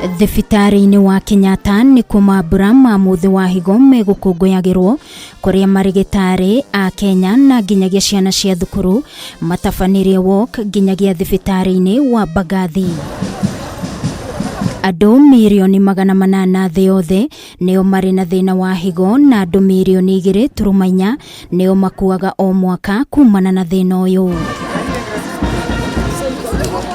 Thibitari-ini wa Kenyatta ni kumambura ma Muthi Wa Higo megukunguyagirwo kuria marigitari a Kenya na nginyagia ciana cia thukuru matabanirie walk nginyagia thibitari-ini wa Mbagathi. Andu milioni 800 thĩ yothe nĩo marĩ na thĩna wa higo na andu milioni 2.4 nĩo makuaga o mwaka kumana na thĩna ũyũ.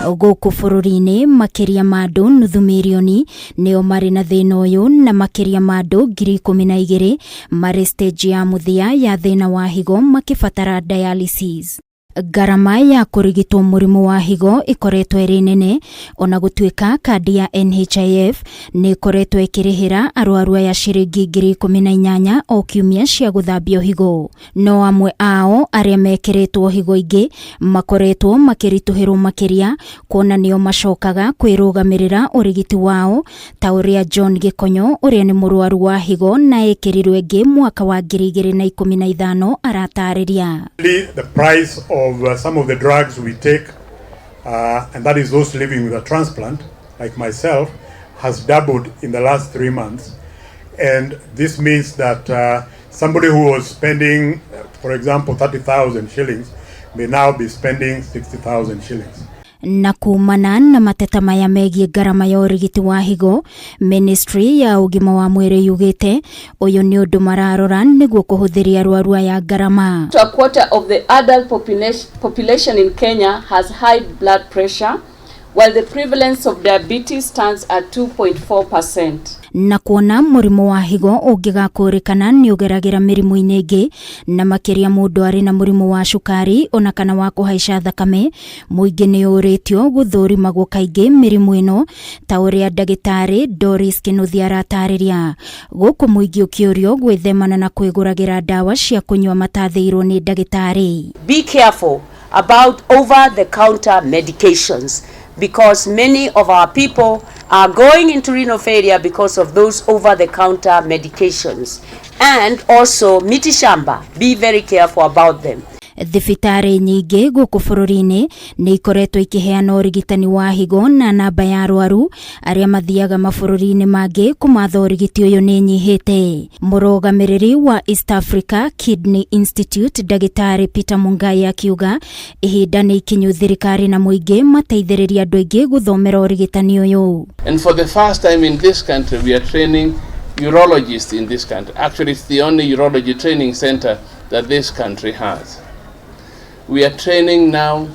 Gũkũ bũrũri-inĩ makiria ma andu nuthu milioni nĩo marĩ na thĩna ũyũ na makiria ma andu 12,000 marĩ stage ya mũthia ya thĩna wa higo makibatara dialysis. Ngarama ya kurigitwo murimu wa higo ikoretwo iri nene ona gutuika kandi ya NHIF ni ikoretwo ikirihira arwaru ya ciringi 18,000 o kiumia cia guthambio higo. No amwe ao aria mekiritwo higo ingi makoretwo makirituhirwo makiria kuona nio macokaga kwirugamirira urigiti wao ta uria John Gikonyo uria ni murwaru wa higo na ekirirwe ingi mwaka wa 2015 aratariria. The price of some of the drugs we take, and that is those living with a transplant, like myself, has doubled in the last 3 months. And this means that somebody who was spending, for example, 30,000 shillings may now be spending 60,000 shillings. Na kumana na mateta maya megie ngarama ya urigiti wa higo, Ministry ya ugima wa mwiri yugite uyu ni undu mararora niguo kuhuthiria arwaru ya ngarama. A quarter of the adult population in Kenya has high blood pressure, while the prevalence of diabetes stands at 2.4%. Na kuona murimu wa higo ungigakurikana ni ugeragira mirimu inegi na makiria mundu ari na murimu wa shukari ona kana wa kuhaica thakame muingi ni uritio guthurimagwo kaingi mirimu ino ta uria Mandagitari Doris Kinuthia aratariria. Guku muingi ukiurio gwithemana na kwiguragira dawa cia kunywa matathirwo ni ndagitari. Be careful about over the counter medications, because many of our people are going into renal failure because of those over-the-counter medications. And also, miti shamba, be very careful about them. Thibitari nyingi guku bũrũri-inĩ nĩ ikoretwo ikiheana urigitani wa higo na namba ya arwaru aria mathiaga mabũrũri-inĩ mangĩ kumatha urigiti uyu nĩ nyihĩte. Mũrũgamĩrĩri wa East Africa Kidney Institute Ndagĩtarĩ Peter Mungai akiuga ihinda nĩ ikinyu thirikari na mũingĩ mateithĩrĩria andũ aingĩ guthomera urigitani uyu. And for the first time in this country we are training urologists in this country. Actually, it's the only urology training center that this country has. We are training now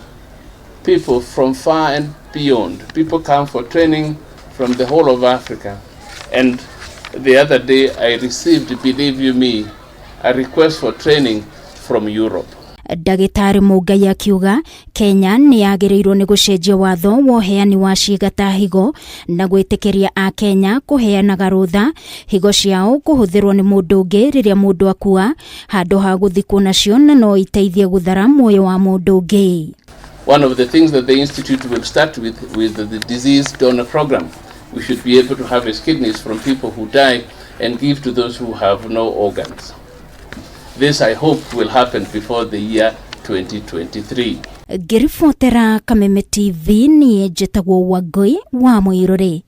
people from far and beyond. People come for training from the whole of Africa. And the other day I received, believe you me, a request for training from Europe. Ndagĩtarĩ Mungai akiuga Kenya nĩ yagĩrĩirwo nĩ gũcenjia watho wa ũheani wa ciĩga ta higo na gwĩtĩkĩria a Kenya kũheanaga rũtha higo ciao kũhũthĩrwo nĩ mũndũ ũngĩ rĩrĩa mũndũ akua handũ ha gũthikwo nacio na no iteithie gũthara muoyo wa mũndũ ũngĩ. One of the things that the institute will start with the disease donor program. We should be able to harvest kidneys from people who die and give to those who have no organs. This I hope will happen before the year 2023. Ngiribotera Kameme TV ni njĩtagwo Wangui wa Mũirũrĩ.